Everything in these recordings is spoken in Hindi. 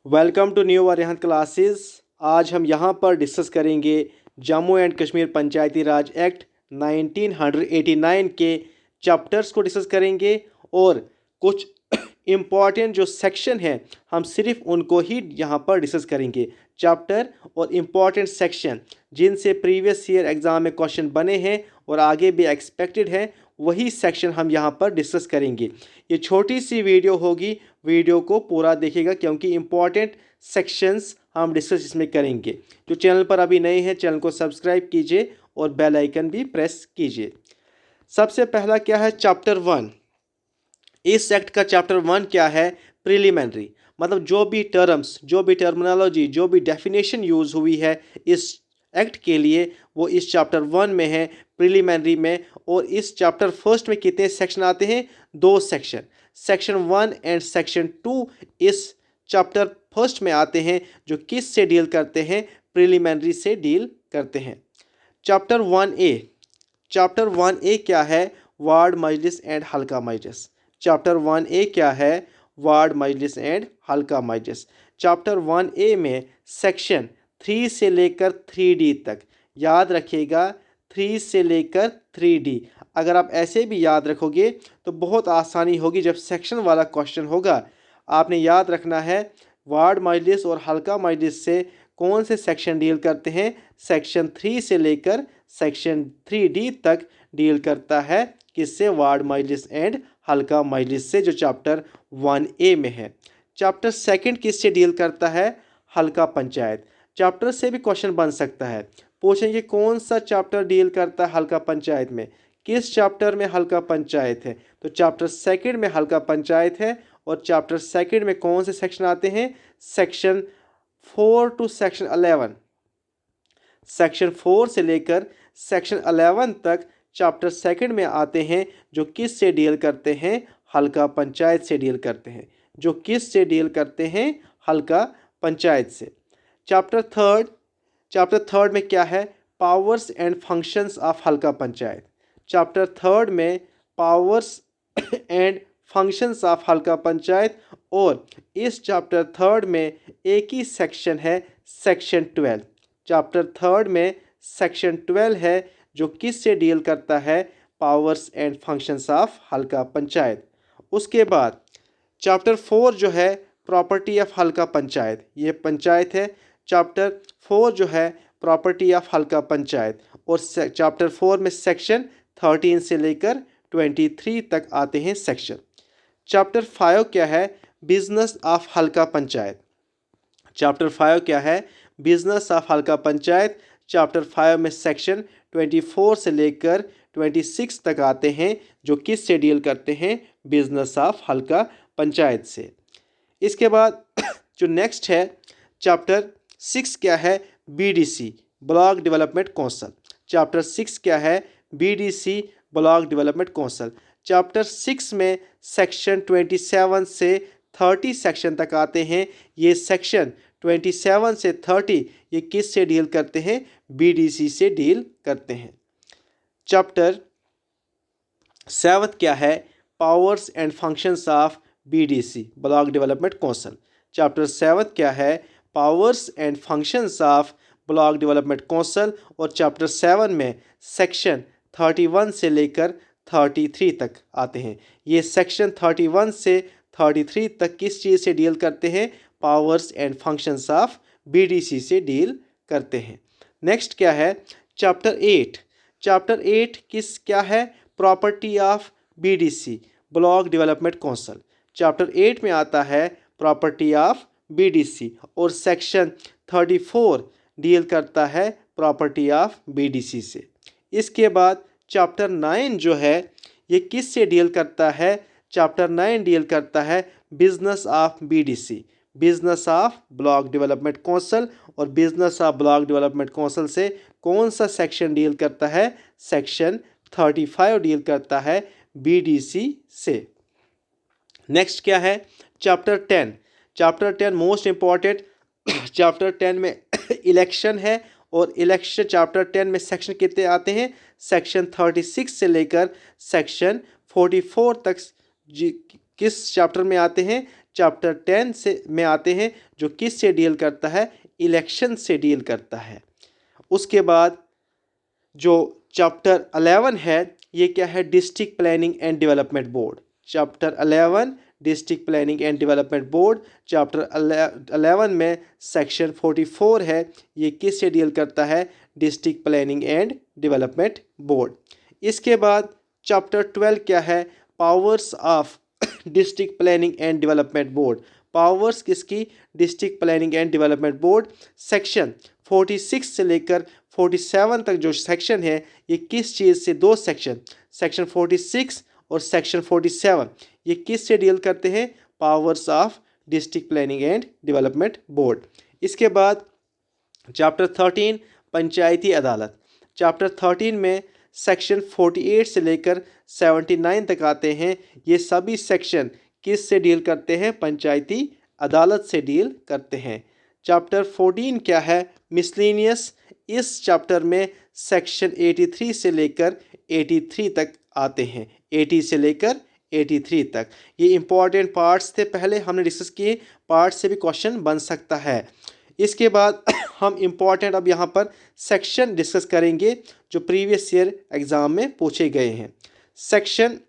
Welcome to new Rehan classes. आज हम यहाँ पर डिस्कस करेंगे जम्मू एंड कश्मीर पंचायती राज एक्ट 1989 के चैप्टर्स को डिस्कस करेंगे और कुछ इम्पॉर्टेंट जो सेक्शन है हम सिर्फ उनको ही यहाँ पर डिस्कस करेंगे। चैप्टर और इम्पॉर्टेंट सेक्शन जिनसे प्रीवियस ईयर एग्ज़ाम में क्वेश्चन बने हैं और आगे भी एक्सपेक्टेड है, वही सेक्शन हम यहाँ पर डिस्कस करेंगे। ये छोटी सी वीडियो होगी, वीडियो को पूरा देखिएगा क्योंकि इम्पॉर्टेंट सेक्शंस हम डिस्कस इसमें करेंगे। जो चैनल पर अभी नए हैं चैनल को सब्सक्राइब कीजिए और बेल आइकन भी प्रेस कीजिए। सबसे पहला क्या है, चैप्टर 1। इस एक्ट का चैप्टर 1 क्या है? प्रिलिमिनरी, मतलब जो भी टर्म्स, जो भी टर्मिनोलॉजी, जो भी डेफिनेशन यूज़ हुई है इस एक्ट के लिए वो इस चैप्टर 1 में है, प्रिलिमिनरी में। और इस चैप्टर फर्स्ट में कितने सेक्शन आते हैं? 2 सेक्शन, सेक्शन 1 एंड सेक्शन 2 इस चैप्टर फर्स्ट में आते हैं, जो किस से डील करते हैं? प्रिलिमिनरी से डील करते हैं। चैप्टर 1A, चैप्टर 1A क्या है? वार्ड मजलिस एंड हल्का मजलिस। चैप्टर 1A क्या है? वार्ड मजलिस एंड हल्का मजलिस। चैप्टर 1A में सेक्शन 3 से लेकर 3D तक, याद रखिएगा 3 से लेकर 3D। अगर आप ऐसे भी याद रखोगे तो बहुत आसानी होगी जब सेक्शन वाला क्वेश्चन होगा। आपने याद रखना है वार्ड मजलिस और हल्का मजलिस से कौन से सेक्शन डील करते हैं? सेक्शन 3 से लेकर सेक्शन 3D तक डील करता है। किससे? वार्ड मजलिस एंड हल्का मजलिस से, जो चैप्टर 1A में है। चैप्टर 2 किससे डील करता है? हल्का पंचायत। चैप्टर से भी क्वेश्चन बन सकता है, पूछेंगे कौन सा चैप्टर डील करता है हल्का पंचायत में, किस चैप्टर में हल्का पंचायत है? तो चैप्टर 2 में हल्का पंचायत है। और चैप्टर 2 में कौन से सेक्शन आते हैं? Section 4 to section 11। सेक्शन 4 से लेकर सेक्शन 11 तक चैप्टर 2 में आते हैं, जो किस से डील करते हैं? हल्का पंचायत से डील करते हैं। जो किस से डील करते हैं? हल्का पंचायत से। चैप्टर थर्ड में क्या है? Powers and functions of halqa panchayat. Chapter 3 में powers and functions of halqa panchayat. और इस चैप्टर 3 में एक ही सेक्शन है, सेक्शन 12। चैप्टर 3 में सेक्शन 12 है, जो किस से डील करता है? Powers and functions of halqa panchayat. उसके बाद चैप्टर 4 जो है प्रॉपर्टी ऑफ हल्का पंचायत, ये पंचायत है। चैप्टर 4 जो है प्रॉपर्टी ऑफ हल्का पंचायत। और चैप्टर 4 में सेक्शन 13 से लेकर 23 तक आते हैं सेक्शन। चैप्टर 5 क्या है? Business of halqa panchayat. Chapter 5 क्या है? Business of halqa panchayat. Chapter 5 में सेक्शन 24 से लेकर 26 तक आते हैं, जो किस से डील करते हैं? बिजनेस ऑफ हल्का पंचायत से। इसके बाद जो नेक्स्ट है चैप्टर 6 क्या है? BDC, block development council. Chapter 6 क्या है? BDC, block development council. Chapter 6 में सेक्शन 27 से 30 सेक्शन तक आते हैं। ये सेक्शन 27 से 30 ये किस से डील करते हैं? BDC से डील करते हैं। चैप्टर 7 क्या है? Powers and functions of BDC, block development council. Chapter 7 क्या है? Powers and functions of block development council. और चैप्टर 7 में सेक्शन 31 से लेकर 33 तक आते हैं। ये सेक्शन 31 से 33 तक किस चीज़ से डील करते हैं? Powers and functions of BDC से डील करते हैं। नेक्स्ट क्या है? चैप्टर 8। चैप्टर 8 क्या है? Property of BDC, block development council. Chapter 8 में आता है प्रॉपर्टी ऑफ BDC। और सेक्शन 34 डील करता है प्रॉपर्टी ऑफ BDC से। इसके बाद चैप्टर 9 जो है ये किस से डील करता है? चैप्टर 9 डील करता है business of BDC, business of block development council. और business of block development council से कौन सा सेक्शन डील करता है? सेक्शन 35 डील करता है BDC से। नेक्स्ट क्या है? Chapter 10। Chapter 10 most important. Chapter 10 में इलेक्शन है। और इलेक्शन चैप्टर 10 में सेक्शन कितने आते हैं? सेक्शन 36 से लेकर सेक्शन 44 तक किस चैप्टर में आते हैं? चैप्टर 10 से में आते हैं जो किस से डील करता है, इलेक्शन से डील करता है। उसके बाद जो चैप्टर 11 है ये क्या है, district planning and development board. Chapter 11 district planning and development board. Chapter 11 में सेक्शन 44 है, ये किस से डील करता है, district planning and development board. इसके बाद चैप्टर 12 क्या है, powers of district planning and development board. Powers किसकी, district planning and development board. Section 46 से लेकर 47 तक जो सेक्शन है ये किस चीज़ से, दो सेक्शन, सेक्शन 46 और सेक्शन 47, ये किस से डील करते हैं, powers of district planning and development board. इसके बाद चैप्टर 13 पंचायती अदालत। चैप्टर 13 में सेक्शन 48 से लेकर 79 तक आते हैं। ये सभी सेक्शन किस से डील करते हैं, पंचायती अदालत से डील करते हैं। चैप्टर 14 क्या है, मिसलेनियस। इस चैप्टर में सेक्शन 83 से लेकर 83 तक आते हैं, 80 से लेकर 83 तक। ये इंपॉर्टेंट पार्ट्स थे, पहले हमने डिस्कस किए, पार्ट से भी क्वेश्चन बन सकता है। इसके बाद हम इम्पॉर्टेंट अब यहाँ पर सेक्शन डिस्कस करेंगे जो प्रीवियस ईयर एग्ज़ाम में पूछे गए हैं। सेक्शन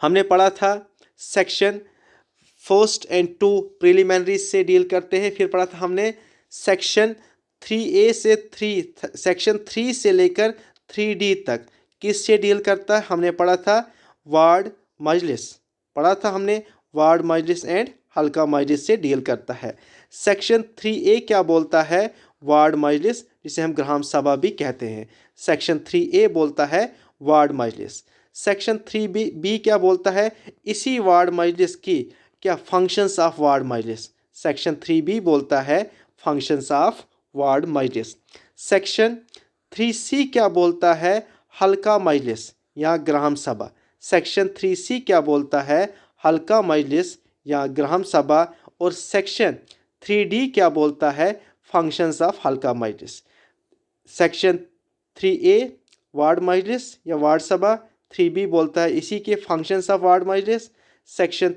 हमने पढ़ा था, सेक्शन 1 और 2 प्रिलिमिनरी से डील करते हैं। फिर पढ़ा था हमने सेक्शन 3A से 3, सेक्शन 3 से लेकर 3D तक किस से डील करता है, हमने पढ़ा था वार्ड मजलिस, पढ़ा था हमने वार्ड मजलिस एंड हल्का मजलिस से डील करता है। सेक्शन 3A क्या बोलता है, वार्ड मजलिस, जिसे हम ग्राम सभा भी कहते हैं। सेक्शन 3A बोलता है वार्ड मजलिस। सेक्शन 3B क्या बोलता है, इसी वार्ड मजलिस की क्या functions of ward Majlis. Section 3B बोलता है functions of ward Majlis. Section 3C क्या बोलता है, हल्का मजलिस या ग्राम सभा। सेक्शन 3C क्या बोलता है, हल्का मजलिस या ग्राम सभा। और सेक्शन 3D क्या बोलता है, फंक्शंस ऑफ हल्का मजलिस। सेक्शन 3A वार्ड मजलिस या वार्ड सभा, 3B बोलता है इसी के functions of ward Majlis. Section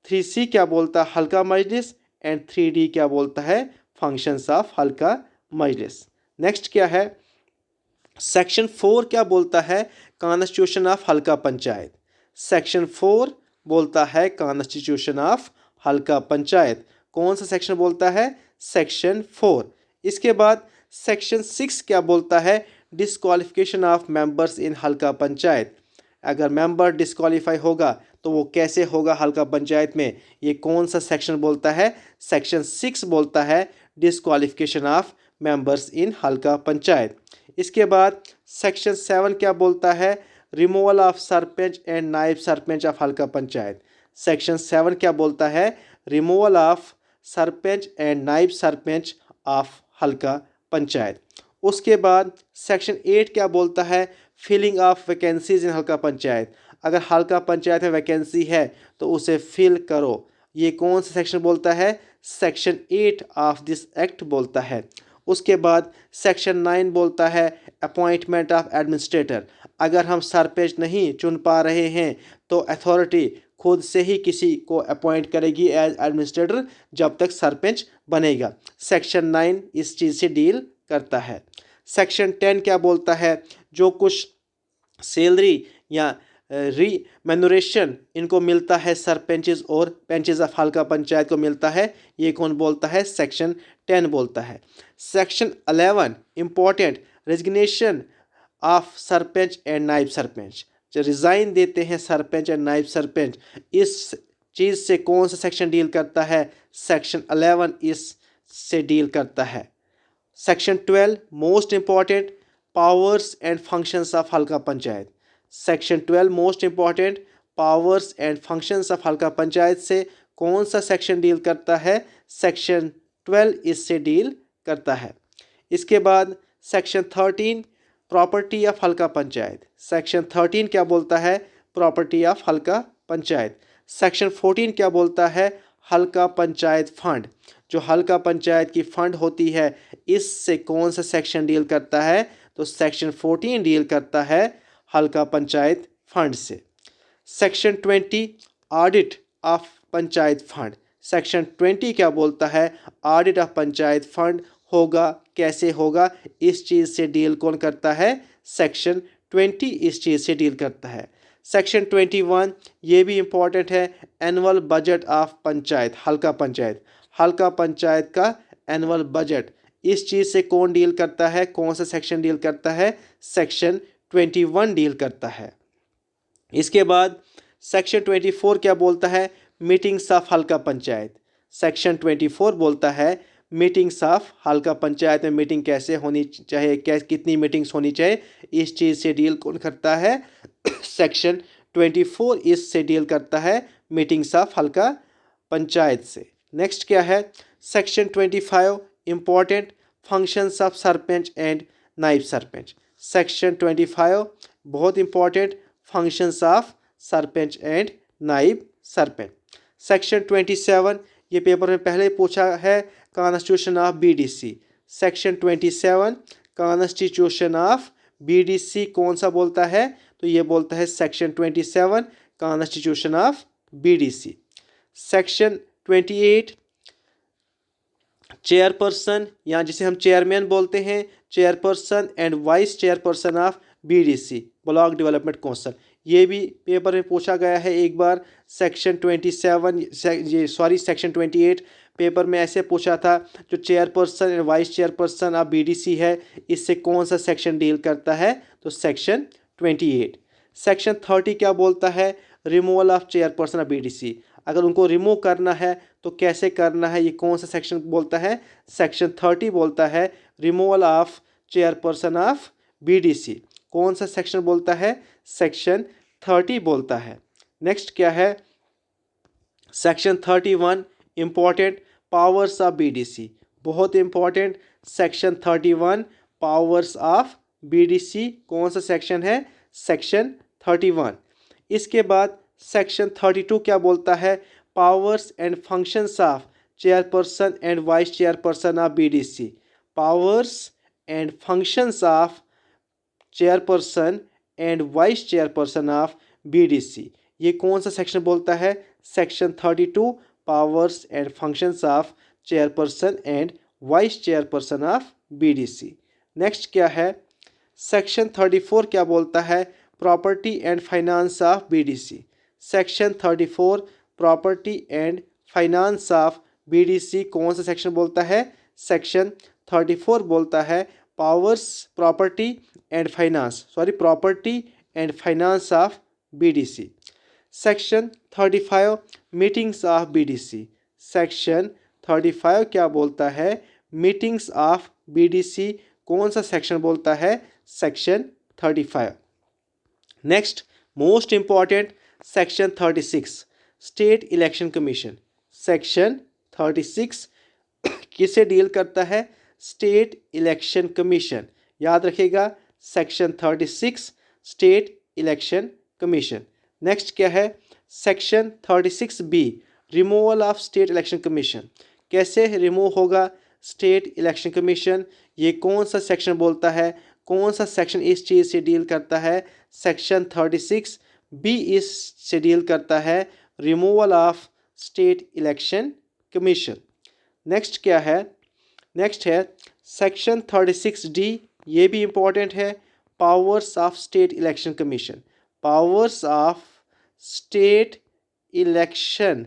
3C क्या बोलता है, हल्का मजलिस, एंड 3D क्या बोलता है, फंक्शंस ऑफ हल्का मजलिस। नेक्स्ट क्या है, सेक्शन 4 क्या बोलता है, constitution of halqa panchayat. Section 4 बोलता है कॉन्स्टिट्यूशन ऑफ हल्का पंचायत। कौन सा सेक्शन बोलता है, सेक्शन 4। इसके बाद सेक्शन 6 क्या बोलता है, डिस्क्वालिफिकेशन ऑफ मेंबर्स इन हल्का पंचायत। अगर मेंबर डिस्क्वालीफाई होगा तो वो कैसे होगा हल्का पंचायत में, ये कौन सा सेक्शन बोलता है, सेक्शन 6 बोलता है डिस्क्वालिफिकेशन ऑफ मेंबर्स इन हल्का पंचायत। इसके बाद सेक्शन 7 क्या बोलता है, रिमूवल ऑफ सरपंच एंड नायब सरपंच ऑफ हल्का पंचायत। सेक्शन 7 क्या बोलता है, रिमूवल ऑफ सरपंच एंड नायब सरपंच ऑफ हल्का पंचायत। उसके बाद सेक्शन 8 क्या बोलता है, फिलिंग ऑफ वैकेंसीज इन हल्का पंचायत। अगर हल्का पंचायत में वैकेंसी है तो उसे फिल करो। ये कौन सा सेक्शन बोलता है, सेक्शन 8 ऑफ दिस एक्ट बोलता है। उसके बाद सेक्शन 9 बोलता है अपॉइंटमेंट ऑफ एडमिनिस्ट्रेटर। अगर हम सरपंच नहीं चुन पा रहे हैं तो अथॉरिटी खुद से ही किसी को अपॉइंट करेगी एज एडमिनिस्ट्रेटर जब तक सरपंच बनेगा। सेक्शन 9 इस चीज़ से डील करता है। सेक्शन 10 क्या बोलता है, जो कुछ सैलरी या रीमेनुरेशन इनको मिलता है सरपंचेस और पंचेस ऑफ हल्का पंचायत को मिलता है, ये कौन बोलता है, सेक्शन 10 बोलता है। Section 11 important, resignation of sarpanch and नायब सरपंच, जो रिज़ाइन देते हैं सरपंच एंड नायब सरपंच, इस चीज़ से कौन सा सेक्शन डील करता है, सेक्शन 11 इस से डील करता है। Section 12 most important, powers and functions of halqa panchayat. Section 12 most important, powers and functions of halqa panchayat से कौन सा सेक्शन डील करता है, सेक्शन 12 इससे डील करता है। इसके बाद section 13 property of halqa panchayat. Section 13 क्या बोलता है, property of halqa panchayat. Section 14 क्या बोलता है, हल्का पंचायत फंड, जो हल्का पंचायत की फंड होती है इससे कौन सा सेक्शन डील करता है, तो सेक्शन 14 डील करता है हल्का पंचायत फंड से। Section 20 audit of panchayat fund. Section 20 क्या बोलता है, ऑडिट ऑफ पंचायत फंड होगा, कैसे होगा, इस चीज़ से डील कौन करता है, सेक्शन 20 इस चीज़ से डील करता है। सेक्शन 21 ये भी इम्पॉर्टेंट है, एनुअल बजट ऑफ पंचायत, हल्का पंचायत, हल्का पंचायत का एनुअल बजट, इस चीज़ से कौन डील करता है, कौन सा सेक्शन डील करता है, सेक्शन 21 डील करता है। इसके बाद सेक्शन 24 क्या बोलता है, meetings of halqa panchayat. Section 24 बोलता है मीटिंग्स ऑफ हल्का पंचायत में मीटिंग कैसे होनी चाहिए, कितनी मीटिंग्स होनी चाहिए, इस चीज़ से डील कौन करता है, सेक्शन 24 इससे डील करता है, मीटिंग्स ऑफ हल्का पंचायत से। नेक्स्ट क्या है, section 25 important functions of sarpanch and नायब सरपंच। सेक्शन 25 बहुत important functions of sarpanch and नायब सरपंच। सेक्शन 27 ये पेपर में पहले पूछा है, constitution of BDC. Section 27 constitution of BDC कौन सा बोलता है, तो ये बोलता है section 27 constitution of BDC. Section 28 chairperson या जिसे हम चेयरमैन बोलते हैं, chairperson and vice chairperson of BDC, block development council, ये भी पेपर में पूछा गया है एक बार। सेक्शन 28 पेपर में ऐसे पूछा था, जो chairperson and vice chairperson of BDC है, इससे कौन सा सेक्शन डील करता है, तो सेक्शन 28। सेक्शन 30 क्या बोलता है, removal of chairperson of BDC, अगर उनको रिमूव करना है तो कैसे करना है, ये कौन सा सेक्शन बोलता है, सेक्शन 30 बोलता है removal of chairperson of BDC, कौन सा सेक्शन बोलता है, सेक्शन 30 बोलता है। नेक्स्ट क्या है, section 31 important powers of BDC, बहुत important, section 31 powers of BDC कौन सा सेक्शन है, सेक्शन 31। इसके बाद सेक्शन 32 क्या बोलता है, powers and functions of chairperson and vice chairperson of BDC, powers and functions of chairperson and vice chairperson of BDC, ये कौन सा सेक्शन बोलता है, section 32 powers and functions of chairperson and vice chairperson of BDC. Next क्या है, सेक्शन 34 क्या बोलता है, property and finance of BDC, section 34 property and finance of BDC कौन सा सेक्शन बोलता है, सेक्शन 34 बोलता है powers property and finance of BDC. Section 35 meetings of BDC, section 35 क्या बोलता है, मीटिंग्स ऑफ बीडीसी कौन सा सेक्शन बोलता है, section 35। Next most important section 36 state election commission, section 36 किसे डील करता है, स्टेट इलेक्शन कमीशन, याद रखिएगा section 36 state election commission. Next क्या है, section 36B removal of state election commission, कैसे रिमूव होगा स्टेट इलेक्शन कमीशन, ये कौन सा सेक्शन बोलता है, कौन सा सेक्शन इस चीज़ से डील करता है, सेक्शन 36B इस से डील करता है, removal of state election commission. Next क्या है, नेक्स्ट है सेक्शन 36D, ये भी इम्पोर्टेंट है, powers of state election commission, powers of state election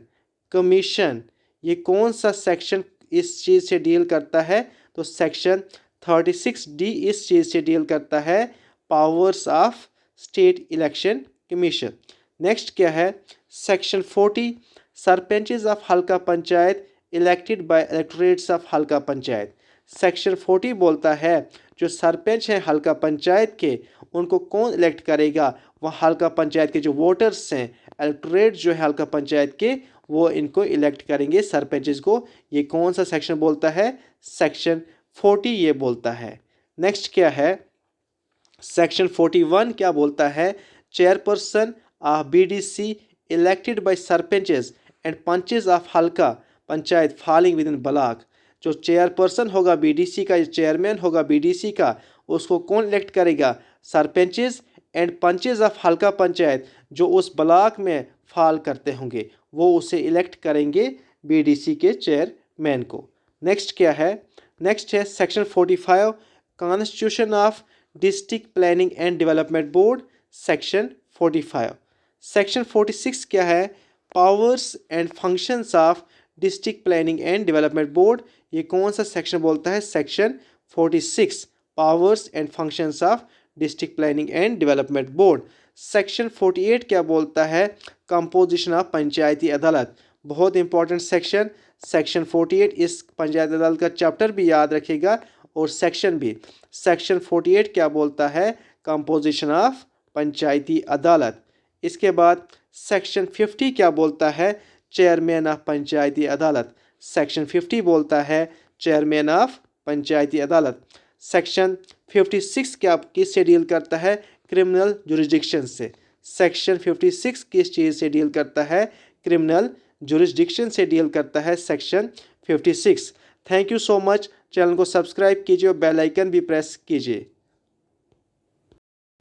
commission, ये कौन सा सेक्शन इस चीज़ से डील करता है, तो सेक्शन 36D इस चीज़ से डील करता है, powers of state election commission. Next क्या है, section 40 sarpanches of halqa panchayat elected by electorates of halqa panchayat, section 40 बोलता है जो सरपंच हैं हल्का पंचायत के, उनको कौन इलेक्ट करेगा, वह हल्का पंचायत के जो वोटर्स हैं, इलेक्टोरेट जो है हल्का पंचायत के, वो इनको इलेक्ट करेंगे सरपंचेस को, ये कौन सा सेक्शन बोलता है, सेक्शन 40 ये बोलता है। नेक्स्ट क्या है, सेक्शन 41 क्या बोलता है, chairperson of BDC elected by sarpanches and panches of halqa panchayat falling within block, जो चेयरपर्सन होगा बीडीसी का, चेयरमैन होगा बीडीसी का, उसको कौन इलेक्ट करेगा, sarpanches and panches of halqa panchayat जो उस ब्लॉक में फॉल करते होंगे, वो उसे इलेक्ट करेंगे बीडीसी के चेयरमैन को। नेक्स्ट क्या है? नेक्स्ट है section 45 constitution of district planning and development board, section 45। Section 46 क्या है? Powers and functions of district planning and development board. ये कौन सा सेक्शन बोलता है? Section 46, powers and functions of district planning and development board. Section 48 क्या बोलता है? कंपोजिशन ऑफ पंचायती अदालत। बहुत इंपॉर्टेंट सेक्शन, सेक्शन 48। इस पंचायत अदालत का चैप्टर भी याद रखिएगा और सेक्शन भी। सेक्शन 48 क्या बोलता है? कंपोजिशन ऑफ पंचायती अदालत। इसके बाद सेक्शन 50 क्या बोलता है? चेयरमैन ऑफ पंचायती अदालत। सेक्शन 50 बोलता है चेयरमैन ऑफ पंचायती अदालत। सेक्शन 56 क्या किससे डील करता है? क्रिमिनल जुरिस्डिक्शन से। सेक्शन 56 किस चीज़ से डील करता है? क्रिमिनल जुरिस्डिक्शन से डील करता है section 56। Thank you so much. Channel को सब्सक्राइब कीजिए और बेल आइकन भी प्रेस कीजिए।